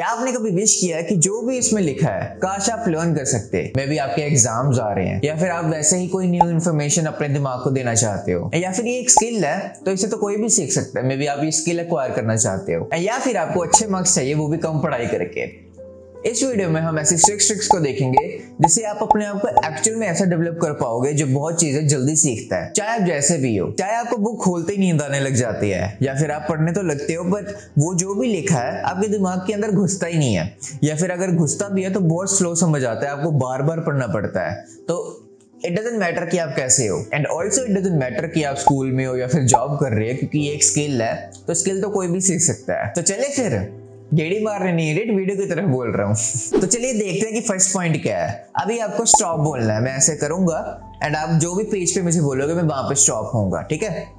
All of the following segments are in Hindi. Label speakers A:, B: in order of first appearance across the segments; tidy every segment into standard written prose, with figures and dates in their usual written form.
A: क्या आपने कभी विश किया कि जो भी इसमें लिखा है काश आप लर्न कर सकते? मे बी आपके एग्जाम्स आ रहे हैं, या फिर आप वैसे ही कोई न्यू इन्फॉर्मेशन अपने दिमाग को देना चाहते हो, या फिर ये एक स्किल है तो इसे तो कोई भी सीख सकता है। मे बी आप ये स्किल एक्वायर करना चाहते हो, या फिर आपको अच्छे मार्क्स चाहिए, वो भी कम पढ़ाई करके। इस वीडियो में हम ऐसी ट्रिक्स को देखेंगे जिससे आप अपने आप को एक्चुअल में ऐसा डेवलप कर पाओगे जो बहुत चीजें जल्दी सीखता है। चाहे आप जैसे भी हो, चाहे आपको बुक खोलते ही नींद आने लग जाती है, या फिर आप पढ़ने तो लगते हो बट वो जो भी लिखा है आपके दिमाग के अंदर घुसता ही नहीं है, या फिर अगर घुसता भी है तो बहुत स्लो समझ आता है, आपको बार बार पढ़ना पड़ता है। तो इट डजंट मैटर कि आप कैसे हो, and also it doesn't matter कि आप स्कूल में हो या फिर जॉब कर रहे हो, क्योंकि ये एक स्किल है तो स्किल तो कोई भी सीख सकता है। तो चले फिर गेड़ी मारने नहीं है, वीडियो की तरफ बोल रहा हूँ। तो चलिए देखते हैं कि फर्स्ट पॉइंट क्या है। अभी आपको स्टॉप बोलना है, मैं ऐसे करूंगा एंड आप जो भी पेज पे मुझे बोलोगे मैं वहां पे स्टॉप होऊंगा, ठीक है?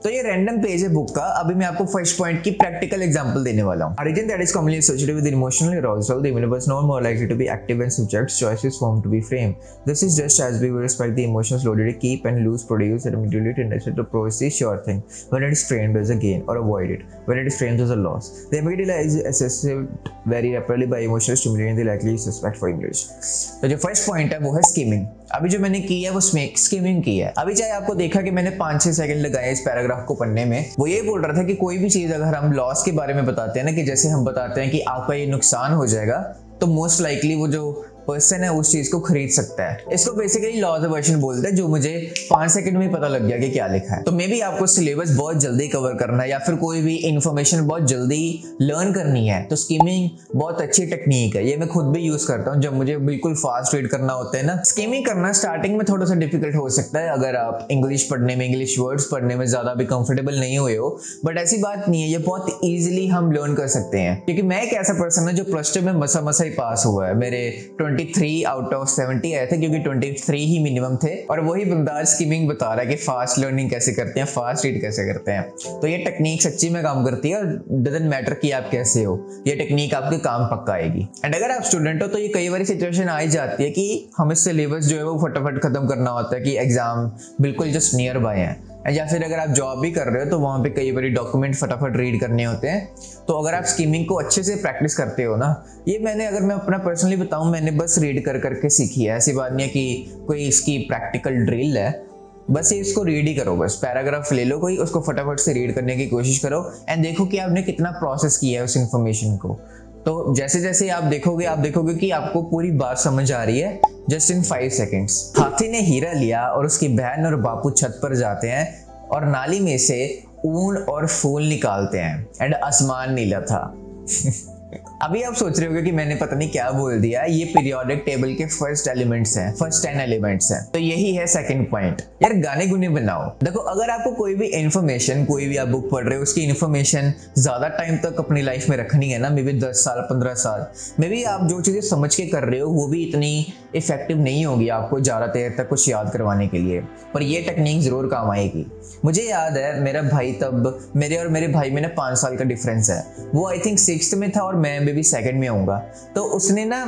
A: तो ये रैंडम पेज है बुक का। अभी मैं आपको फर्स्ट पॉइंट की प्रैक्टिकल एग्जांपल देने वाला हूं। A region that is commonly associated with emotional arousal, the universe no more likely to be active when subject's choices form to be framed. This is just as we would expect the emotions loaded to keep and lose produce and immediately tendency to process sure thing when it is framed as a gain or avoid it when it is framed as a loss. The amygdala is assessed very rapidly by emotional stimuli and the likely suspect for English. तो जो फर्स्ट पॉइंट है वो है स्कीमिंग। अभी जो मैंने की है वो स्कीमिंग की है। अभी चाहे आपको देखा कि मैंने 5-6 सेकंड लगाए इस पैराग्राफ को पढ़ने में, वो ये बोल रहा था कि कोई भी चीज अगर हम लॉस के बारे में बताते हैं ना, कि जैसे हम बताते हैं कि आपका ये नुकसान हो जाएगा, तो मोस्ट लाइकली वो जो पर्सन है उस चीज को खरीद सकता है। इसको बेसिकली लॉ ऑफ अवर्शन बोलते हैं, जो मुझे 5 सेकंड में पता लग गया कि क्या लिखा है। तो मे बी आपको सिलेबस बहुत जल्दी कवर करना है या फिर कोई भी इंफॉर्मेशन बहुत जल्दी लर्न करनी है, तो स्कीमिंग बहुत अच्छी टेक्निक है। ये मैं खुद भी यूज करता हूँ जब मुझे बिल्कुल फास्ट रीड करना होता है ना। स्कीमिंग करना स्टार्टिंग में थोड़ा सा डिफिकल्ट हो सकता है अगर आप इंग्लिश पढ़ने में, इंग्लिश वर्ड्स पढ़ने में ज्यादा भी कंफर्टेबल नहीं हुए हो, बट ऐसी बात नहीं है, ये बहुत ईजिली हम लर्न कर सकते हैं। क्योंकि मैं एक ऐसा पर्सन है जो प्लस टू में मसा ही पास हुआ है। मेरे 23 आउट ऑफ 70 आए थे, क्योंकि 23 ही मिनिमम थे, और वही बंदा स्कीमिंग बता रहा है कि फास्ट लर्निंग कैसे करते हैं, फास्ट रीड कैसे करते हैं। तो ये टेक्निक सच्ची में काम करती है, और डजंट मैटर कि आप कैसे हो, ये टेक्निक आपके काम पक्का आएगी। एंड अगर आप स्टूडेंट हो तो ये कई बार सिचुएशन आ ही जाती है कि हमें सिलेबस जो है वो फटाफट खत्म करना होता है कि एग्जाम बिल्कुल जस्ट नियर बाय है, या फिर अगर आप जॉब भी कर रहे हो तो वहां पे कई बार डॉक्यूमेंट फटाफट रीड करने होते हैं। तो अगर आप स्कीमिंग को अच्छे से प्रैक्टिस करते हो ना, ये मैंने, अगर मैं अपना पर्सनली बताऊं, मैंने बस रीड कर करके सीखी है। ऐसी बात नहीं है कि कोई इसकी प्रैक्टिकल ड्रिल है, बस ये इसको रीड ही करो। बस पैराग्राफ ले लो कोई, उसको फटाफट से रीड करने की कोशिश करो एंड देखो कि आपने कितना प्रोसेस किया है उस इंफॉर्मेशन को। तो जैसे जैसे आप देखोगे कि आपको पूरी बात समझ आ रही है जस्ट इन 5 सेकेंड्स। हाथी ने हीरा लिया और उसकी बहन और बापू छत पर जाते हैं और नाली में से ऊन और फूल निकालते हैं एंड आसमान नीला था। अभी आप सोच रहे होंगे कि मैंने पता नहीं क्या बोल दिया। ये पीरियोडिक टेबल के फर्स्ट एलिमेंट्स हैं, फर्स्ट 10 एलिमेंट्स हैं। तो यही है सेकंड पॉइंट। यार गाने गुने बनाओ। देखो, अगर आपको कोई भी इंफॉर्मेशन, कोई भी आप बुक पढ़ रहे हो, उसकी इंफॉर्मेशन ज्यादा टाइम तक अपनी लाइफ में रखनी है ना, मे बी 10 साल 15 साल, मे बी आप जो चीजें समझ के कर रहे हो वो भी इतनी इफेक्टिव नहीं होगी आपको ज्यादा देर तक कुछ याद करवाने के लिए, पर ये टेक्निक जरूर काम आएगी। मुझे याद है मेरा भाई, तब मेरे और मेरे भाई में ना 5 साल का डिफरेंस है। वो आई थिंक 6th में था और मैं मे बी 2nd में आऊंगा। तो उसने ना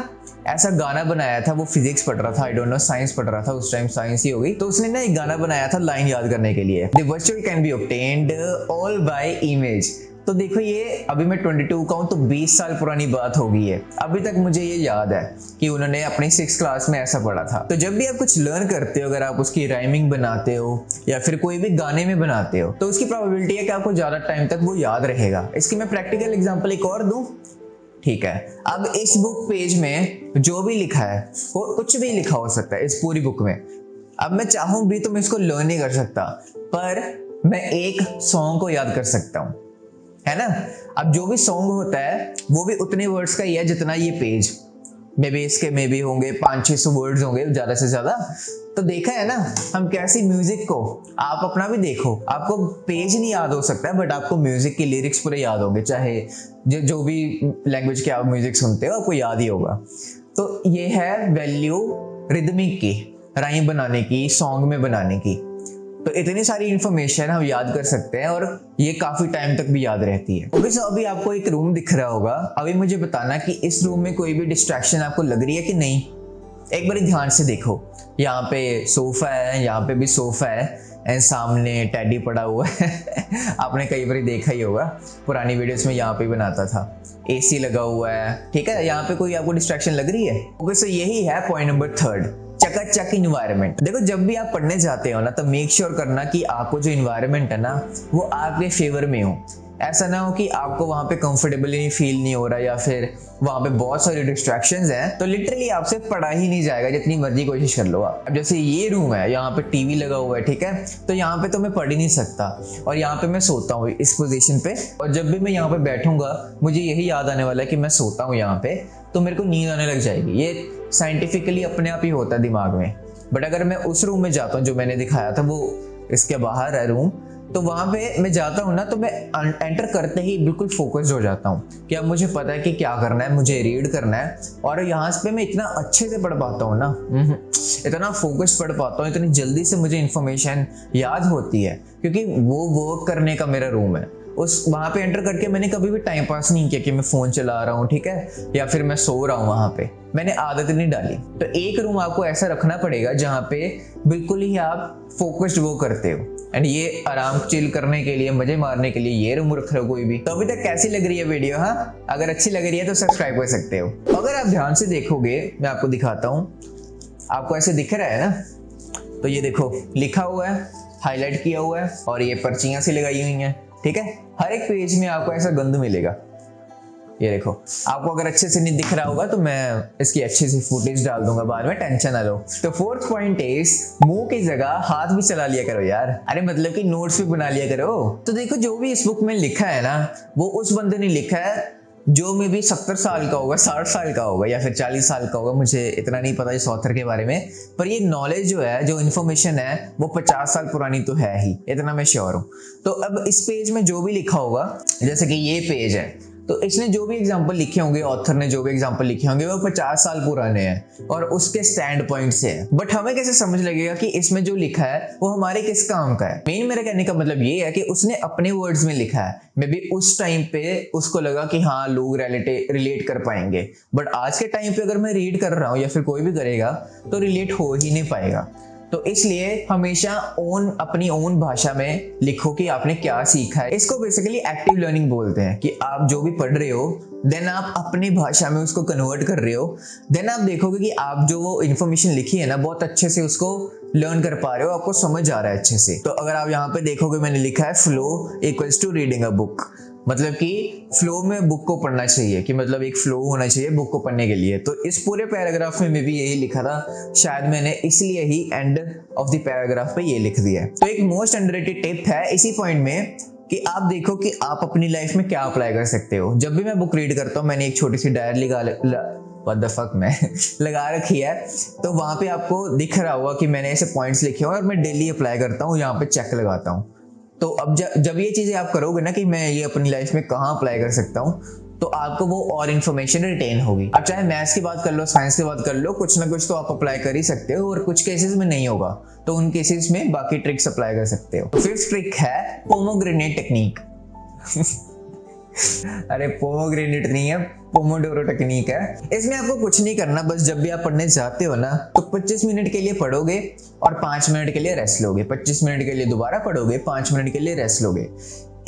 A: ऐसा गाना बनाया था, वो फिजिक्स पढ़ रहा था, आई डोंट नो, साइंस पढ़ रहा था, उस टाइम साइंस ही होगी। तो उसने ना एक गाना बनाया था लाइन याद करने के लिए, the virtual can be obtained all by image. तो देखो, ये अभी मैं 22 का हूं तो 20 साल पुरानी बात हो गई है। अभी तक मुझे ये याद है कि उन्होंने अपनी 6th क्लास में ऐसा पढ़ा था। तो जब भी आप कुछ लर्न करते हो, अगर आप उसकी राइमिंग बनाते हो या फिर कोई भी गाने में बनाते हो, तो उसकी प्रोबेबिलिटी है कि आपको ज्यादा टाइम तक वो याद रहेगा। इसकी मैं प्रैक्टिकल एग्जांपल एक और दूं, ठीक है? अब इस बुक पेज में जो भी लिखा है, वो कुछ भी लिखा हो सकता है इस पूरी बुक में। अब मैं चाहूं भी तो मैं इसको लर्न नहीं कर सकता, पर मैं एक सॉन्ग को याद कर सकता हूं, है ना? अब जो भी सॉन्ग होता है वो भी उतने वर्ड्स का ही है जितना ये पेज। मे बी इसके मे बी होंगे 500-600 वर्ड्स होंगे ज्यादा से ज्यादा। तो देखा है ना हम कैसी म्यूजिक को, आप अपना भी देखो, आपको पेज नहीं याद हो सकता है बट आपको म्यूजिक की लिरिक्स पूरे याद होंगे, चाहे जो भी लैंग्वेज के आप म्यूजिक सुनते हो आपको याद ही होगा। तो ये है वैल्यू रिदमिक की, राइम बनाने की, सॉन्ग में बनाने की। तो इतनी सारी इंफॉर्मेशन हम याद कर सकते हैं और ये काफी टाइम तक भी याद रहती है। ओके, सो अभी आपको एक रूम दिख रहा होगा। अभी मुझे बताना कि इस रूम में कोई भी डिस्ट्रैक्शन आपको लग रही है कि नहीं। एक बार ध्यान से देखो, यहाँ पे सोफा है, यहाँ पे भी सोफा है, एंड सामने टेडी पड़ा हुआ है आपने कई बार देखा ही होगा, पुरानी वीडियोस में यहाँ पे बनाता था। एसी लगा हुआ है, ठीक है, यहाँ पे कोई आपको डिस्ट्रैक्शन लग रही है? ओके, सो यही है पॉइंट नंबर 3, चकाचक इन्वायरमेंट। देखो जब भी आप पढ़ने जाते हो ना, तो मेक श्योर करना कि आपको जो इन्वायरमेंट है ना वो आपके फेवर में हो। ऐसा ना हो कि आपको वहां पे कंफर्टेबली फील नहीं हो रहा या फिर वहां पे बहुत सारी डिस्ट्रैक्शंस हैं, तो लिटरली आपसे पढ़ा ही नहीं जाएगा जितनी मर्जी कोशिश कर लो आप। अब जैसे ये रूम है, यहाँ पे टीवी लगा हुआ है, ठीक है, तो यहाँ पे तो मैं पढ़ ही नहीं सकता और यहाँ पे मैं सोता हूँ इस पोजीशन पे, और जब भी मैं यहाँ पे बैठूंगा मुझे यही याद आने वाला है कि मैं सोता हूँ यहाँ पे, तो मेरे को नींद आने लग जाएगी। ये साइंटिफिकली अपने आप ही होता है दिमाग में। बट अगर मैं उस रूम में जाता हूँ जो मैंने दिखाया था, वो इसके बाहर है रूम, तो वहां पे मैं जाता हूँ ना, तो मैं एंटर करते ही बिल्कुल फोकस्ड हो जाता हूँ कि अब मुझे पता है कि क्या करना है, मुझे रीड करना है। और यहाँ पे मैं इतना अच्छे से पढ़ पाता हूँ ना, इतना फोकस्ड पढ़ पाता हूँ, इतनी जल्दी से मुझे इंफॉर्मेशन याद होती है, क्योंकि वो वर्क करने का मेरा रूम है। उस वहां पे एंटर करके मैंने कभी भी टाइम पास नहीं किया कि मैं फोन चला रहा हूँ, ठीक है, या फिर मैं सो रहा हूँ। वहां पे मैंने आदत नहीं डाली। तो एक रूम आपको ऐसा रखना पड़ेगा जहाँ पे बिल्कुल ही आप फोकस्ड वो करते हो, एंड ये आराम चिल करने के लिए, मजे मारने के लिए ये रूम रख रहे हो कोई भी। तो अभी तक कैसी लग रही है वीडियो? हाँ, अगर अच्छी लग रही है तो सब्सक्राइब कर सकते हो। अगर आप ध्यान से देखोगे, मैं आपको दिखाता हूँ, आपको ऐसे दिख रहा है ना, तो ये देखो लिखा हुआ है, हाईलाइट किया हुआ है, और ये पर्चियां सी लगाई हुई हैं, ठीक है। हर एक पेज में आपको ऐसा गंद मिलेगा। ये देखो, आपको अगर अच्छे से नहीं दिख रहा होगा तो मैं इसकी अच्छी सी फुटेज डाल दूंगा बाद में, टेंशन ना लो। तो 4th पॉइंट इज, मुंह की जगह हाथ भी चला लिया करो यार। अरे मतलब कि नोट्स भी बना लिया करो। तो देखो जो भी इस बुक में लिखा है ना, वो उस बंदे ने लिखा है जो में भी 70 साल का होगा, 60 साल का होगा, या फिर 40 साल का होगा, मुझे इतना नहीं पता इस ऑथर के बारे में। पर ये नॉलेज जो है, जो इन्फॉर्मेशन है, वो 50 साल पुरानी तो है ही, इतना मैं श्योर हूँ। तो अब इस पेज में जो भी लिखा होगा, जैसे कि ये पेज है, तो इसने जो भी एग्जाम्पल लिखे होंगे, ऑथर ने जो भी एग्जाम्पल लिखे होंगे, वो 50 साल पुराने हैं और उसके स्टैंड पॉइंट से है। बट हमें कैसे समझ लगेगा कि इसमें जो लिखा है वो हमारे किस काम का है? मेन मेरा कहने का मतलब ये है कि उसने अपने वर्ड्स में लिखा है, मे बी उस टाइम पे उसको लगा कि हाँ लोग रिलेट कर पाएंगे। बट आज के टाइम पे अगर मैं रीड कर रहा हूँ या फिर कोई भी करेगा तो रिलेट हो ही नहीं पाएगा। तो इसलिए हमेशा अपनी ओन भाषा में लिखो कि आपने क्या सीखा है। इसको बेसिकली एक्टिव लर्निंग बोलते हैं, कि आप जो भी पढ़ रहे हो देन आप अपनी भाषा में उसको कन्वर्ट कर रहे हो, देन आप देखोगे कि आप जो वो इन्फॉर्मेशन लिखी है ना, बहुत अच्छे से उसको लर्न कर पा रहे हो, आपको समझ आ रहा है अच्छे से। तो अगर आप यहाँ पे देखोगे, मैंने लिखा है flow equals to reading a book, मतलब कि फ्लो में बुक को पढ़ना चाहिए, कि मतलब एक फ्लो होना चाहिए बुक को पढ़ने के लिए। तो इस पूरे पैराग्राफ में भी यही लिखा था, शायद मैंने इसलिए ही एंड ऑफ द पैराग्राफ पे ये लिख दिया है। तो एक मोस्ट अंडररेटेड टिप है इसी पॉइंट में कि आप देखो कि आप अपनी लाइफ में क्या अप्लाई कर सकते हो। जब भी मैं बुक रीड करता हूँ, मैंने एक छोटी सी डायरी में लगा रखी है, तो वहां पे आपको दिख रहा होगा कि मैंने ऐसे पॉइंट्स लिखे हुए और मैं डेली अप्लाई करता हूँ, यहाँ पे चेक लगाता हूँ। तो अब जब ये चीजें आप करोगे ना कि मैं ये अपनी लाइफ में कहाँ अप्लाई कर सकता हूँ, तो आपको वो और इन्फॉर्मेशन रिटेन होगी। अब चाहे मैथ्स की बात कर लो, साइंस की बात कर लो, कुछ ना कुछ तो आप अप्लाई कर ही सकते हो, और कुछ केसेस में नहीं होगा तो उन केसेस में बाकी ट्रिक्स अप्लाई कर सकते हो। 5th ट्रिक है पोमोग्रेनेट टेक्निक अरे पोमोग्रेनेट नहीं है, पोमोडोरो टेक्निक है। इसमें आपको कुछ नहीं करना, बस जब भी आप पढ़ने जाते हो ना, तो 25 मिनट के लिए पढ़ोगे और 5 मिनट के लिए रेस्ट लोगे, 25 मिनट के लिए दोबारा पढ़ोगे, 5 मिनट के लिए रेस्ट लोगे।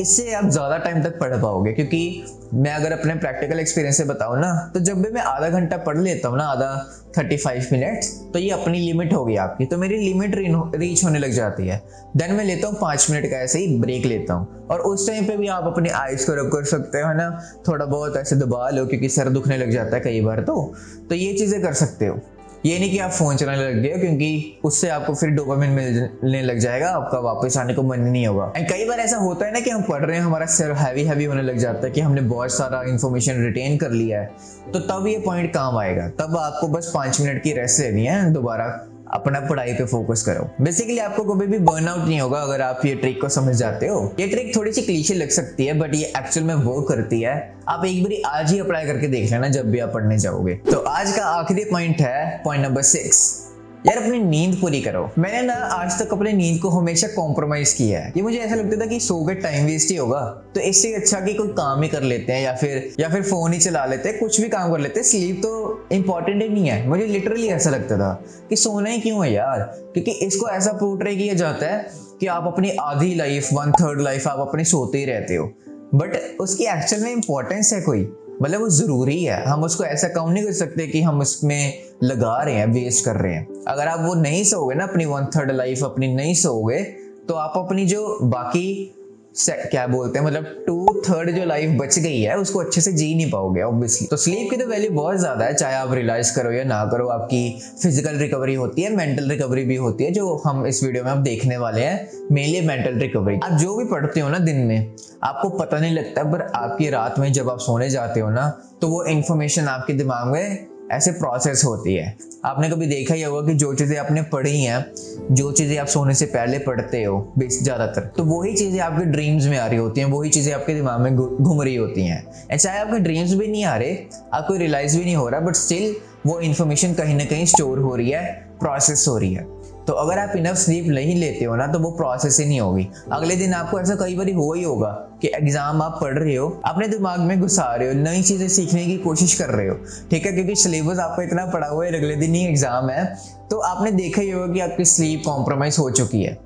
A: इससे आप ज्यादा टाइम तक पढ़ पाओगे, क्योंकि मैं अगर अपने प्रैक्टिकल एक्सपीरियंस से बताऊं ना, तो जब भी मैं आधा घंटा पढ़ लेता हूँ ना, आधा 35 मिनट्स, तो ये अपनी लिमिट होगी आपकी, तो मेरी लिमिट रीच होने लग जाती है। देन मैं लेता हूँ 5 मिनट का ऐसे ही ब्रेक लेता हूँ, और उस टाइम पे भी आप अपनी आइज को रब कर सकते हो, है ना, थोड़ा बहुत ऐसे दबा लो, क्योंकि सर दुखने लग जाता है कई बार। तो ये चीजें कर सकते हो। ये नहीं कि आप फोन चलाने लग गए, क्योंकि उससे आपको फिर डोपामिन मिलने लग जाएगा, आपका वापस आने को मन नहीं होगा। एंड कई बार ऐसा होता है ना कि हम पढ़ रहे हैं, हमारा सर हैवी होने लग जाता है कि हमने बहुत सारा इंफॉर्मेशन रिटेन कर लिया है, तो तब ये पॉइंट काम आएगा। तब आपको बस 5 मिनट की रेस्ट लेनी है, दोबारा अपना पढ़ाई पे फोकस करो। बेसिकली आपको कभी भी बर्नआउट नहीं होगा अगर आप ये ट्रिक को समझ जाते हो। ये ट्रिक थोड़ी सी क्लीशे लग सकती है, बट ये एक्चुअल में वर्क करती है। आप एक बार आज ही अप्लाई करके देख लेना जब भी आप पढ़ने जाओगे। तो आज का आखिरी पॉइंट है पॉइंट नंबर 6, यार अपनी नींद पूरी करो। मैंने ना आज तक अपनी नींद को हमेशा कॉम्प्रोमाइज किया है। ये मुझे ऐसा लगता था कि सो के टाइम वेस्ट ही होगा, तो इससे अच्छा कि कोई काम ही कर लेते हैं, या फिर फोन ही चला लेते हैं, कुछ भी काम कर लेते हैं, स्लीप तो इंपॉर्टेंट ही नहीं है। मुझे लिटरली ऐसा लगता था कि सोना ही क्यों है यार, क्योंकि इसको ऐसा पोर्ट्रे किया जाता है कि आप अपनी आधी लाइफ 1/3 लाइफ आप अपनी सोते ही रहते हो, बट उसकी एक्चुअल में इंपॉर्टेंस है कोई, मतलब वो ज़रूरी है। हम उसको ऐसा काउंट नहीं कर सकते कि हम उसमें लगा रहे हैं, वेस्ट कर रहे हैं। अगर आप वो नहीं सोओगे ना, अपनी 1/3 लाइफ अपनी नहीं सोओगे, तो आप अपनी जो बाकी क्या बोलते हैं, मतलब 2/3 जो लाइफ बच गई है उसको अच्छे से जी नहीं पाओगे ऑब्वियसली। तो स्लीप की तो वैल्यू बहुत ज़्यादा है, चाहे आप रियलाइज करो या ना करो। आपकी फिजिकल रिकवरी होती है, मेंटल रिकवरी भी होती है, जो हम इस वीडियो में अब देखने वाले हैं, मेनली मेंटल रिकवरी। आप जो भी पढ़ते हो ना दिन में, आपको पता नहीं लगता, पर आपकी रात में जब आप सोने जाते हो ना, तो वो इंफॉर्मेशन आपके दिमाग में ऐसे प्रोसेस होती है। आपने कभी देखा ही होगा कि जो चीज़ें आपने पढ़ी हैं, जो चीज़ें आप सोने से पहले पढ़ते हो ज़्यादातर, तो वही चीज़ें आपके ड्रीम्स में आ रही होती हैं, वही चीज़ें आपके दिमाग में घूम रही होती हैं। एंड चाहे आपके ड्रीम्स भी नहीं आ रहे, आपको रियलाइज़ भी नहीं हो रहा, बट स्टिल वो इन्फॉर्मेशन कहीं ना कहीं स्टोर हो रही है, प्रोसेस हो रही है। तो अगर आप इनफ स्लीप नहीं लेते हो ना, तो वो प्रोसेस ही नहीं होगी। अगले दिन आपको ऐसा कई बार हुआ ही होगा कि एग्जाम आप पढ़ रहे हो, अपने दिमाग में घुसा रहे हो, नई चीज़ें सीखने की कोशिश कर रहे हो, ठीक है, क्योंकि सिलेबस आपको इतना पढ़ा हुआ है, अगले दिन ही एग्जाम है, तो आपने देखा ही होगा कि आपकी स्लीप कॉम्प्रोमाइज़ हो चुकी है।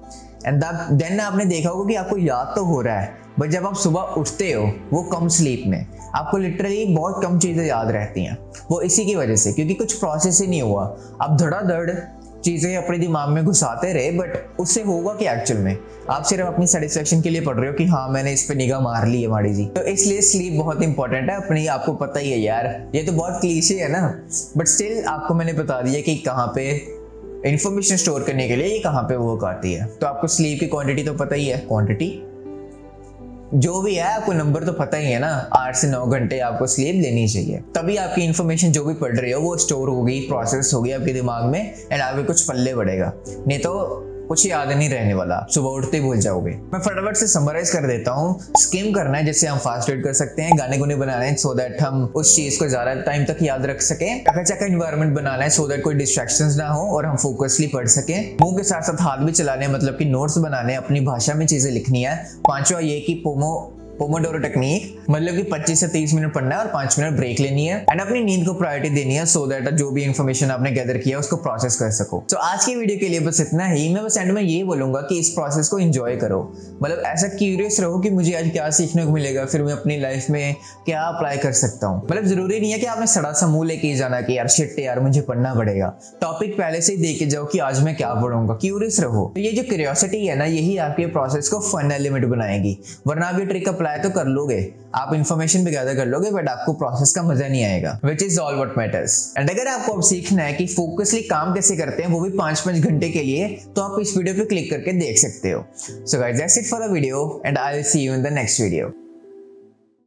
A: एंड देन आपने देखा होगा कि आपको याद तो हो रहा है, बट जब आप सुबह उठते हो वो कम स्लीप में, आपको लिटरली बहुत कम चीज़ें याद रहती हैं। वो इसी की वजह से, क्योंकि कुछ प्रोसेस ही नहीं हुआ। आप धड़ाधड़ चीज़ें अपने दिमाग में घुसाते रहे, बट उससे होगा कि एक्चुअल में आप सिर्फ अपनी सेटिस्फेक्शन के लिए पढ़ रहे हो कि हाँ मैंने इस पे निगाह मार ली है माड़ी जी। तो इसलिए स्लीप बहुत इंपॉर्टेंट है अपनी, आपको पता ही है यार, ये तो बहुत क्लीशे है ना, बट स्टिल आपको मैंने बता दिया कि कहाँ पे इंफॉर्मेशन स्टोर करने के लिए ये कहाँ पे वर्क आती है। तो आपको स्लीप की क्वांटिटी तो पता ही है, क्वांटिटी जो भी है, आपको नंबर तो पता ही है ना, 8 से 9 घंटे आपको स्लीप लेनी चाहिए, तभी आपकी इन्फॉर्मेशन जो भी पढ़ रहे हो वो स्टोर होगी, प्रोसेस होगी आपके दिमाग में, एंड आगे कुछ पल्ले बढ़ेगा। नहीं तो कुछ याद नहीं रहने वाला, सुबह उठते ही भूल जाओगे। मैं फटाफट से समराइज कर देता हूँ। स्किम करना है जिससे हम फास्ट रीड कर सकते हैं, गाने गुने बनाने हैं सो दैट हम उस चीज को ज्यादा टाइम तक याद रख सकें, चका इन्वायरमेंट बनाना है सो दैट कोई डिस्ट्रैक्शंस ना हो और हम फोकसली पढ़ सकें। मुंह के साथ साथ हाथ भी चलाने हैं, मतलब कि नोट्स बनाने हैं, अपनी भाषा में चीजें लिखनी है। पांचवा ये कि पोमोडोरो टेक्निक, मतलब कि 25 से 30 मिनट पढ़ना है और 5 मिनट ब्रेक लेनी है, एंड अपनी नींद को प्रायोरिटी देनी है सो दैट जो भी इन्फॉर्मेशन आपने गैदर किया उसको प्रोसेस कर सको। तो आज की वीडियो के लिए बस इतना ही। मैं बस एंड में ये बोलूंगा कि इस प्रोसेस को एंजॉय करो, मतलब ऐसा क्यूरियस रहो कि मुझे आज क्या सीखने को मिलेगा, फिर मैं अपनी लाइफ में क्या अप्लाई कर सकता हूँ। मतलब जरूरी नहीं है कि आपने सड़ा सा मुंह लेके जाना कि यार शिट यार मुझे पढ़ना पड़ेगा। टॉपिक पहले से ही देख के जाओ कि आज मैं क्या पढ़ूंगा, क्यूरियस रहो। तो ये जो क्यूरियोसिटी है ना, यही आपके प्रोसेस को फन एलिमेंट बनाएगी, वरना आप ये ट्रिक अप्लाई तो कर लोगे, आप इन्फॉर्मेशन भी गैदर कर लोगे, बट आपको प्रोसेस का मजा नहीं आएगा, which is all what matters. And अगर आपको अब सीखना है कि फोकसली काम कैसे करते हैं, वो भी 5-5 घंटे के लिए, तो आप इस वीडियो पे क्लिक करके देख सकते हो। So guys that's it for the video and I will see you in the next video.